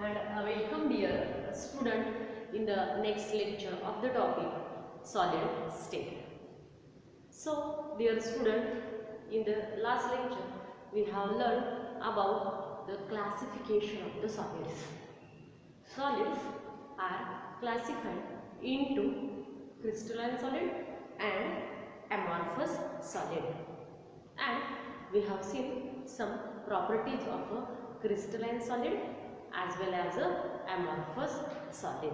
and welcome dear student in the next lecture of the topic solid state. So dear student, in the last lecture we have learned about the classification of the solids. Solids are classified into crystalline solid and amorphous solid, and we have seen some properties of a crystalline solid as well as a amorphous solid.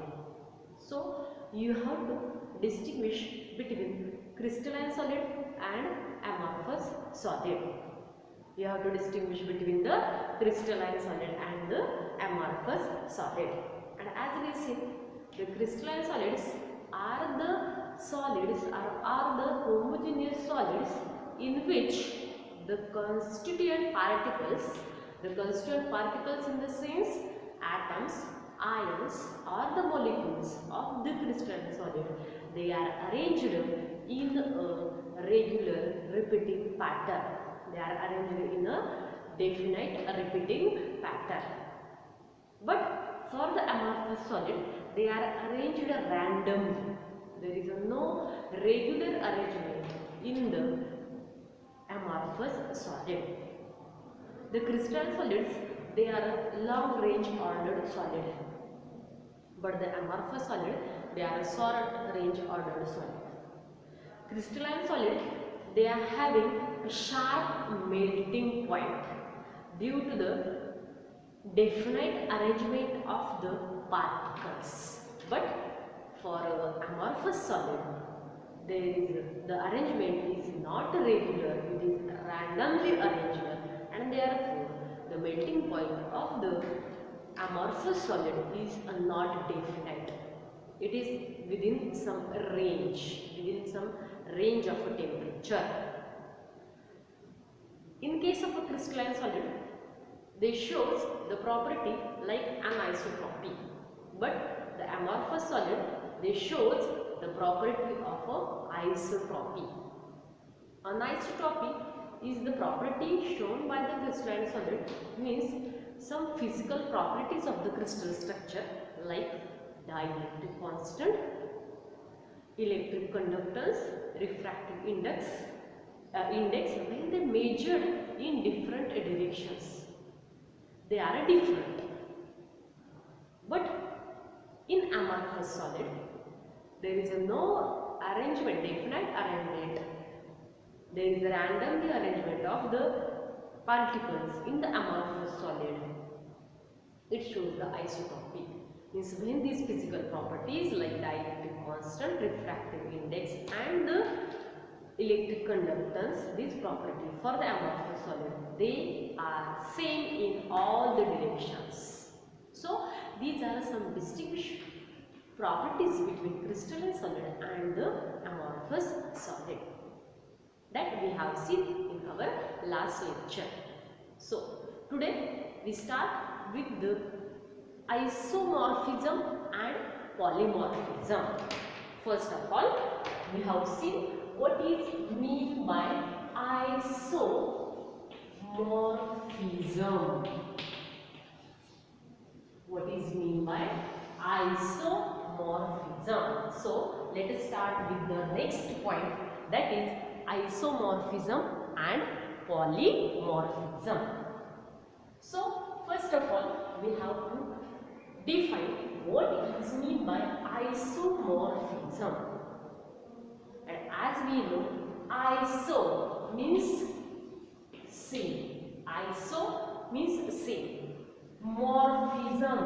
So you have to distinguish between crystalline solid and amorphous solid. You have to distinguish between the crystalline solid and the amorphous solid. And as we see, the crystalline solids are the solids are the homogeneous solids in which the constituent particles in the sense atoms, ions or the molecules of the crystalline solid, they are arranged in a regular repeating pattern. They are arranged in a definite repeating pattern. But for the amorphous solid, they are arranged randomly. There is no regular arrangement in the amorphous solid. The crystalline solids, they are long range ordered solid, but the amorphous solid, they are short range ordered solid. Crystalline solid, they are having a sharp melting point due to the definite arrangement of the particles. But for amorphous solid, the arrangement is not regular, it is randomly arranged, and therefore the melting point of the amorphous solid is not definite. It is within some range of a temperature. In case of a crystalline solid, they shows the property like anisotropy, but the amorphous solid, they shows the property of a isotropy. Anisotropy is the property shown by the crystalline solid, means some physical properties of the crystal structure like dielectric constant, electric conductance, refractive index when they measured in different directions, they are different. But in amorphous solid, there is no arrangement, definite arrangement. There is a randomly arrangement of the particles in the amorphous solid. It shows the isotropy. Means when these physical properties like dielectric constant, refractive index and the electric conductance, these properties for the amorphous solid, they are same in all the directions. So these are some distinguished properties between crystalline solid and the amorphous solid that we have seen in our last lecture. So today we start with the isomorphism and polymorphism. First of all, we have seen what is meant by isomorphism. What is meant by isomorphism? So let us start with the next point, that is isomorphism and polymorphism. So first of all, we have to define what is meant by isomorphism. And as we know, iso means same. Iso means same. Morphism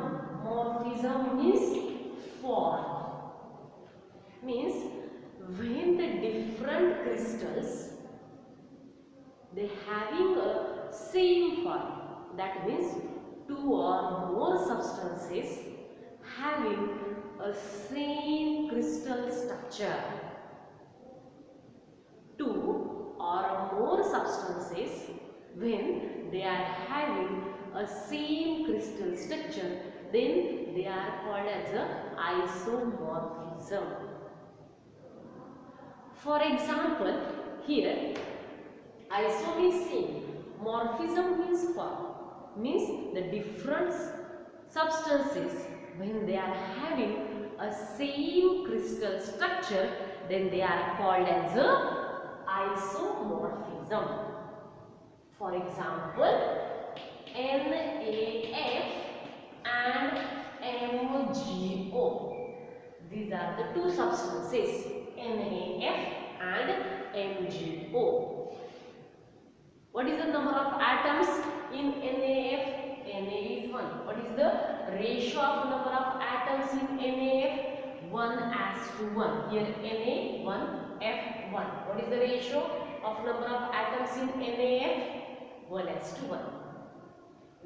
means form. Means when the different crystals, they having a same form, that means two or more substances having a same crystal structure. Two or more substances, when they are having a same crystal structure, then they are called as a isomorphism. For example, here iso means same, morphism means form, means the different substances, when they are having a same crystal structure, then they are called as a isomorphism. For example, NaF and MgO. These are the two substances, NaF and MgO. What is the number of atoms in NaF? Na is 1. What is the ratio of number of atoms in NaF? 1:1. Here Na 1, F 1. What is the ratio of number of atoms in NaF? 1:1.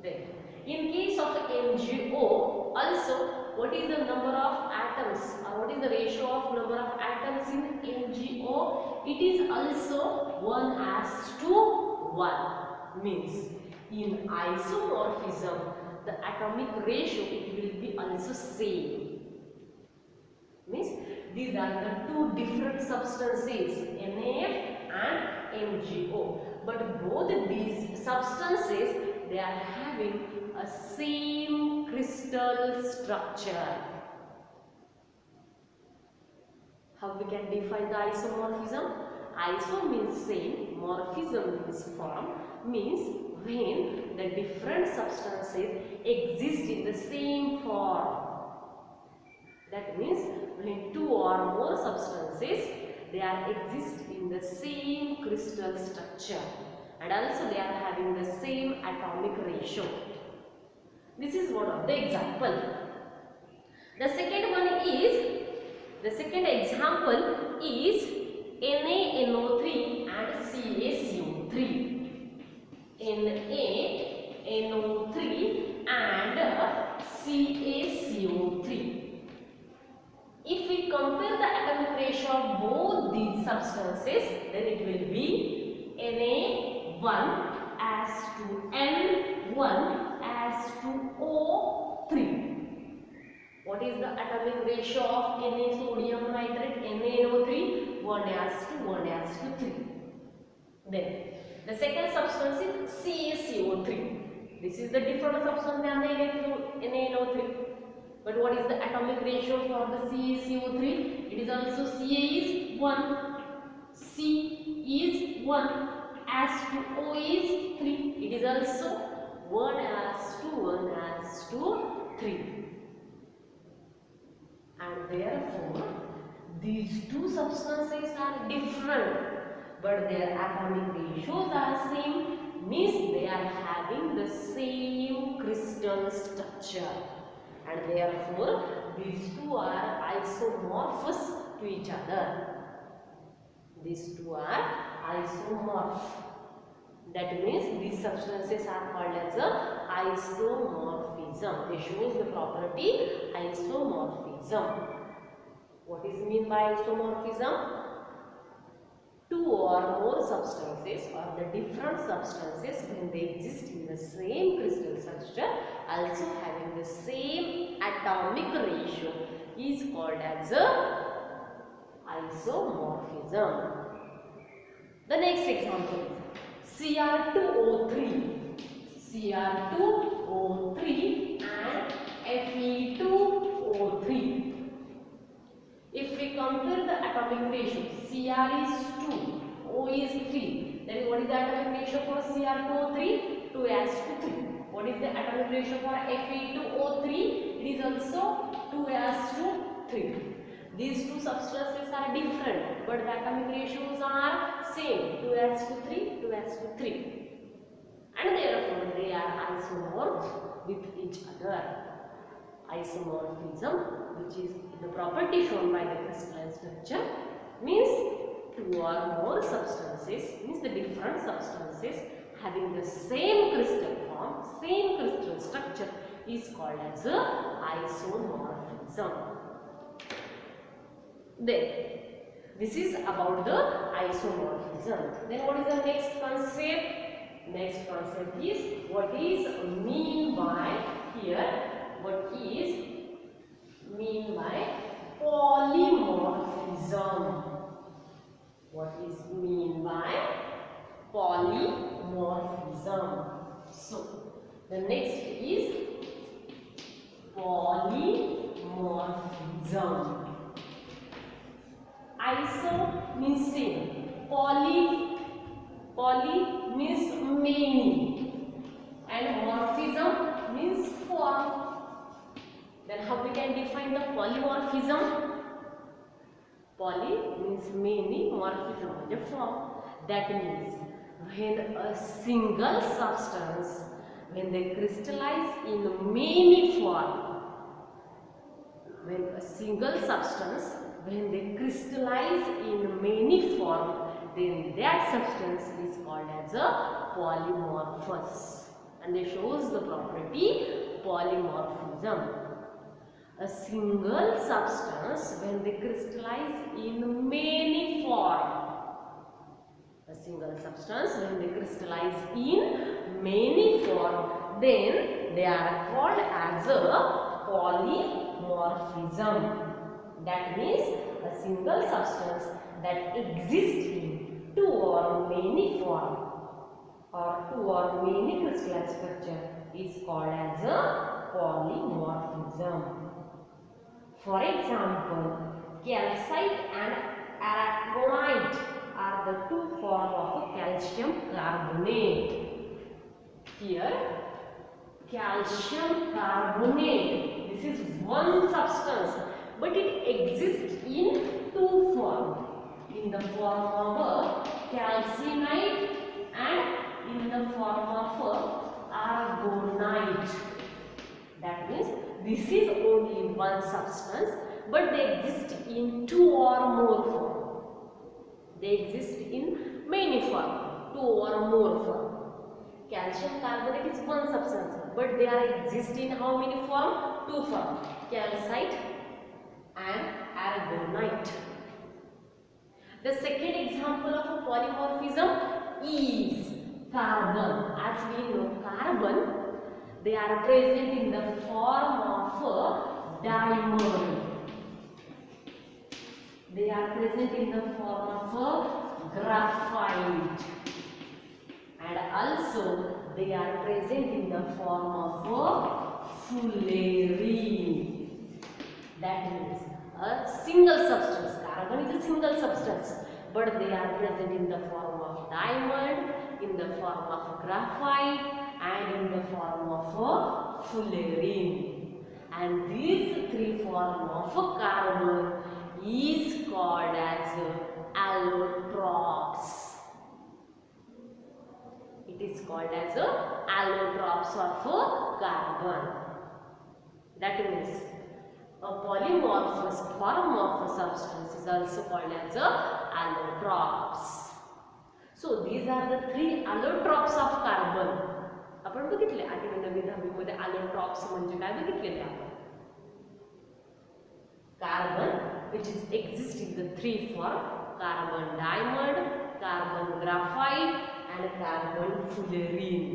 Then, in case of MgO, also what is the number of atoms or what is the ratio of number of atoms in MgO? It is also 1:1. Means in isomorphism, the atomic ratio it will be also same. Means these are the two different substances, NaF and MgO. But both these substances, they are having a same crystal structure. How we can define the isomorphism? Iso means same, morphism means form, means when the different substances exist in the same form. That means when two or more substances, they are exist in the same crystal structure and also they are having the same atomic ratio. This is one of the example. The second example is NaNO3 and CaCO3. NaNO3 and CaCO3. If we compare the atomic ratio of both these substances, then it will be Na1:N1:O3. What is the atomic ratio of Na sodium nitrate? NaNO3 1:1:3. Then the second substance is CaCO3. This is the different substance than the NaNO3. But what is the atomic ratio for the CaCO3? It is also Ca is 1, C is 1, as to O is 3. It is also 1:1:3. And therefore, these two substances are different, but their atomic ratios are same, means they are having the same crystal structure. And therefore, these two are isomorphous to each other. These two are isomorph. That means these substances are called as a isomorphism. They show the property isomorphism. What is mean by isomorphism? Two or more substances or the different substances when they exist in the same crystal structure also having the same atomic ratio is called as a isomorphism. The next example is Cr2O3 and Fe2O3. If we compare the atomic ratio, Cr is 2, O is 3, then what is the atomic ratio for Cr2O3? 2:3. What is the atomic ratio for Fe2O3? It is also 2:3. These two substances are different, but the atomic ratios are same, 2:3, 2:3. And therefore, they are isomorph with each other. Isomorphism, which is the property shown by the crystalline structure, means two or more substances, means the different substances having the same crystal form, same crystal structure is called as a isomorphism. Then, this is about the isomorphism. Then what is the next concept? Next concept is what is mean by here. What is mean by polymorphism? What is mean by polymorphism? So, the next is polymorphism? Poly means many, morphism is a form. That means when a single substance, when they crystallize in many form, when a single substance, when they crystallize in many form, then that substance is called as a polymorphous, and they shows the property polymorphism. A single substance when they crystallize in many form, a single substance when they crystallize in many form, then they are called as a polymorphism. That means a single substance that exists in two or many form or two or many crystalline structure is called as a polymorphism. For example, calcite and aragonite are the two forms of calcium carbonate. Here, calcium carbonate, this is one substance, but it exists in two forms, in the form of calcinite and in the form of aragonite. That means this is only one substance, but they exist in two or more forms. They exist in many forms, two or more forms. Calcium carbonate is one substance, but they are exist in how many forms? Two forms, calcite and aragonite. The second example of a polymorphism is carbon. As we know, carbon, they are present in the form of a diamond. They are present in the form of a graphite. And also they are present in the form of a fullerene. That means a single substance. Carbon is a single substance, but they are present in the form of diamond, in the form of graphite, and in the form of a fullerene. And these three forms of carbon is called as allotropes. It is called as allotropes of carbon. That means a polymorphous form of a substance is also called as allotropes. So these are the three allotropes of carbon. आपण बघितले 8वी 9वी 10वी मध्ये allotropes म्हणजे काय बघितलेले आपण. Carbon, which is exist in the three form: carbon diamond, carbon graphite, and carbon fullerene.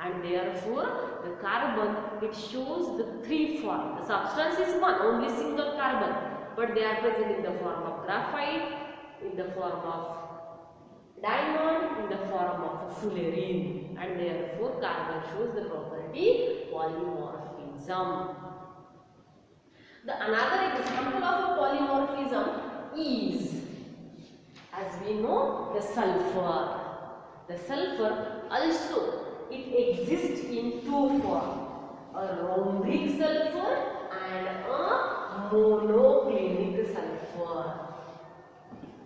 And therefore, the carbon, it shows the three form. The substance is one, only single carbon, but they are present in the form of graphite, in the form of diamond, in the form of fullerene, and therefore carbon shows the property polymorphism. The another example of a polymorphism is, as we know, the sulfur. The sulfur also, it exists in two forms: a rhombic sulfur and a monoclinic sulfur.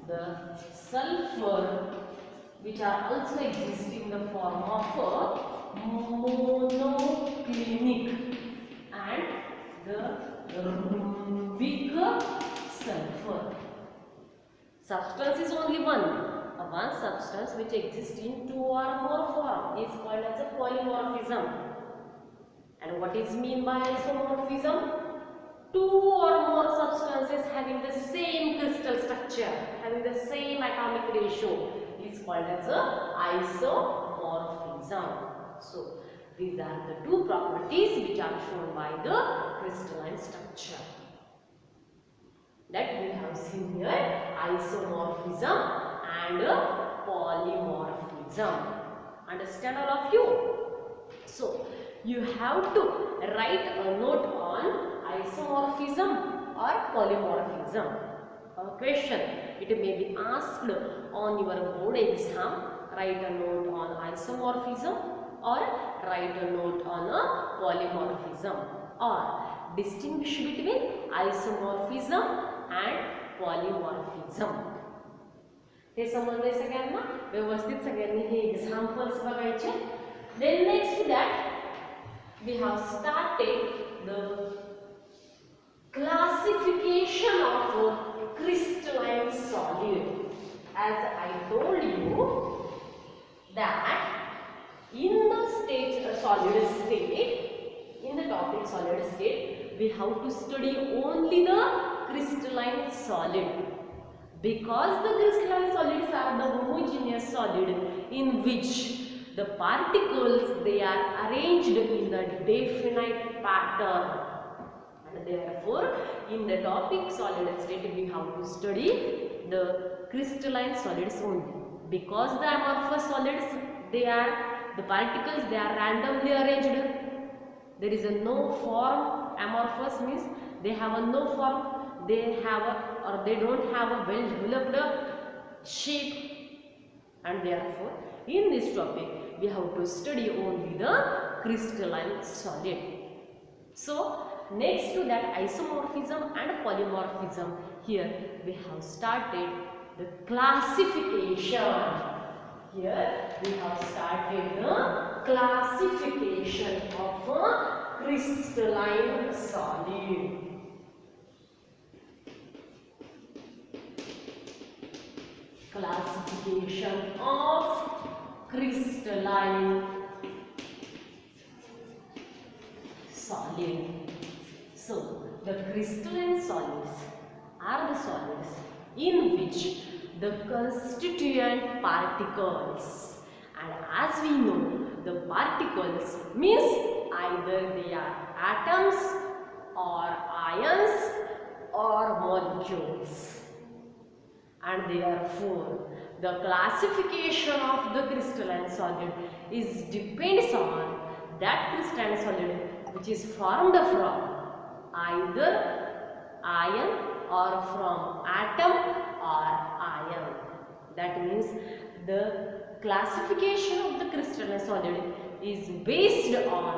The sulfur, which are also exist in the form of a monoclinic, and the rhombic sulfur. Substance is only one. One substance which exists in two or more form is called as a polymorphism. And what is mean by isomorphism? Two or more substances having the same crystal structure, having the same atomic ratio, is called as a isomorphism. So these are the two properties which are shown by the crystalline structure. That we have seen here: isomorphism and polymorphism. Understand all of you? So you have to write a note on isomorphism or polymorphism. A question, it may be asked on your board exam. Write a note on isomorphism or write a note on a polymorphism, or distinguish between isomorphism and polymorphism. हे समजले सगळ्यांना? व्यवस्थित सगळ्यांनी हे examples बघायचे. Then next to that we have started the classification of crystalline solid. As I told you that in the state solid state, in the topic solid state, we have to study only the crystalline solid, because the crystalline solids are the homogeneous solid in which the particles, they are arranged in the definite pattern, and therefore in the topic solid state we have to study the crystalline solids only, because the amorphous solids, they are the particles, they are randomly arranged. There is a no form. Amorphous means they have a no form, they have a, or they don't have a well developed shape, and therefore in this topic we have to study only the crystalline solid. So next to that, isomorphism and polymorphism, here we have started the classification. Here we have started the classification of a crystalline solid. Classification of crystalline solid. So the crystalline solids are the solids in which the constituent particles, and as we know, the particles means either they are atoms or ions or molecules, and therefore the classification of the crystalline solid is depends on that crystalline solid which is formed from either ion or from atom or ion. That means the classification of the crystalline solid is based on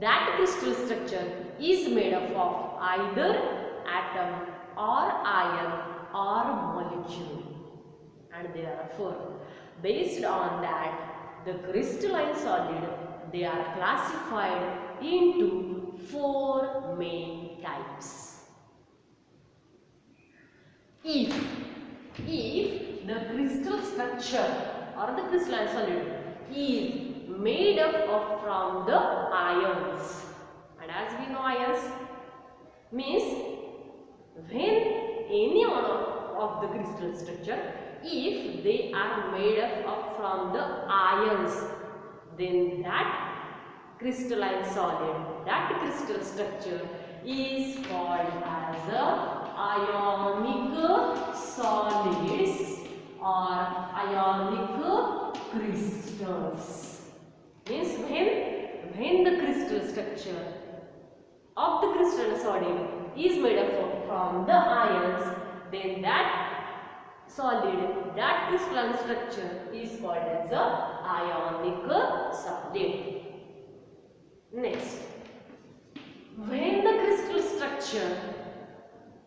that crystal structure is made up of either atom or ion or molecule, and therefore based on that the crystalline solid, they are classified into 4 main types. If the crystal structure or the crystalline solid is made up of from the ions, and as we know, ions means when any one of the crystal structure, if they are made up of from the ions, then that crystalline solid, that crystal structure is called as ionic solids or ionic crystals. Means when the crystal structure of the crystal solid is made up from the ions, then that solid, that crystalline structure is called as a ionic solid. Next, when the crystal structure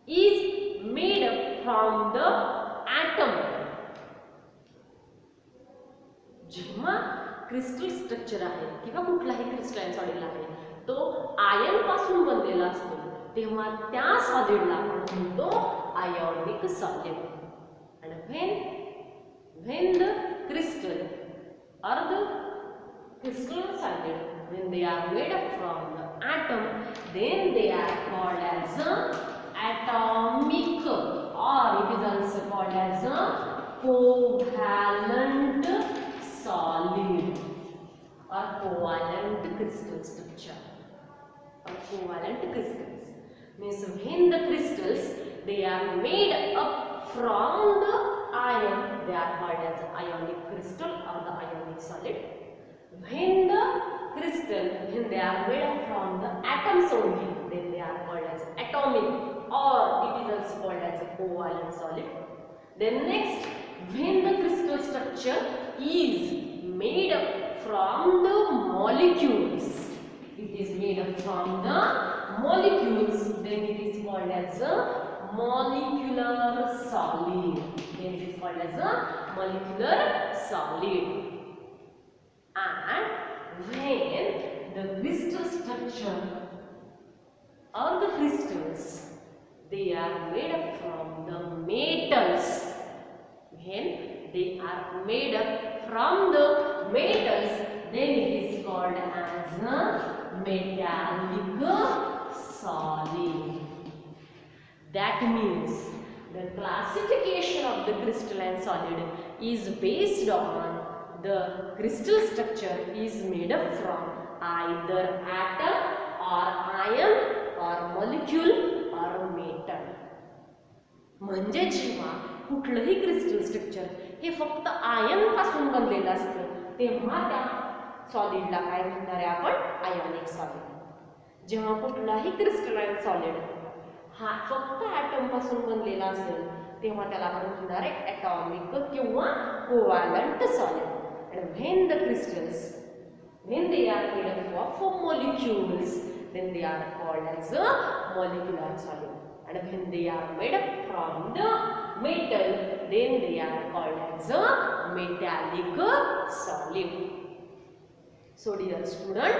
is made up from the atom, जेव्हा crystal structure आहे किंवा कुठलाही crystalline solid आहे तो ion पासून बनलेला असतो, तेव्हा त्या सॉलिडला आपण म्हणतो ionic solid. And when the crystal or the crystalline solid, when they are made up from the atom, then they are called as atomic, or it is also called as covalent solid or covalent crystal structure or covalent crystals. Means when the crystals, they are made up from the ion, they are called as ionic crystal or the ionic solid. When the crystal, when they are made up from the atoms only, then they are called as atomic, or it is also called as a covalent solid. Then next, when the crystal structure is made up from the molecules, made up from the molecules, then it is called as a molecular solid. Then it is called as a molecular solid. And when the crystal structure or the crystals, they are made up from the metals. When they are made up from the metals, then it is called as a metallic solid. That means the classification of the crystalline solid is based on the crystal structure is made up from either atom or ion or molecule or metal. म्हणजे जेव्हा कुठलंही crystal structure हे फक्त ion पासून बनलेलं असतं तेव्हा त्या सॉलिडला काय म्हणणार आहे आपण आयोनिक सॉलिड. जेव्हा कुठलाही क्रिस्टलाइन सॉलिड हा फक्त ॲटम पासून बनलेला असेल तेव्हा त्याला आपण म्हणणार आहे ॲटॉमिक किंवा covalent solid. And when the crystals, when they are made up of molecules, then they are called as a molecular solid. And when they are made up from the metal, then they are called as a metallic solid. So dear student,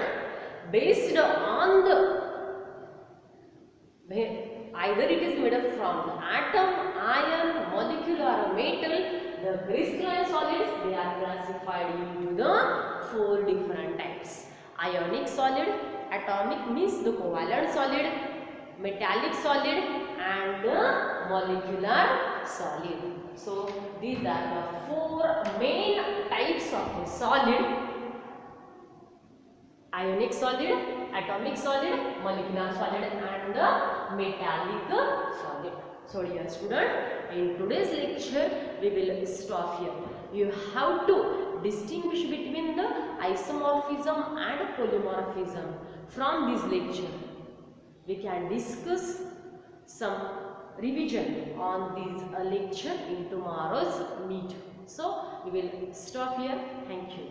based on the either it is made up from atom, ion, molecule or metal, the crystalline solids, they are classified into the 4 different types. Ionic solid, atomic means the covalent solid, metallic solid and the molecular solid. So these are the 4 main types of a solid: ionic solid, atomic solid, molecular solid and the metallic solid. So dear student, in today's lecture we will stop here. You have to distinguish between the isomorphism and polymorphism. From this lecture we can discuss some revision on this lecture in tomorrow's meet. So we will stop here. Thank you.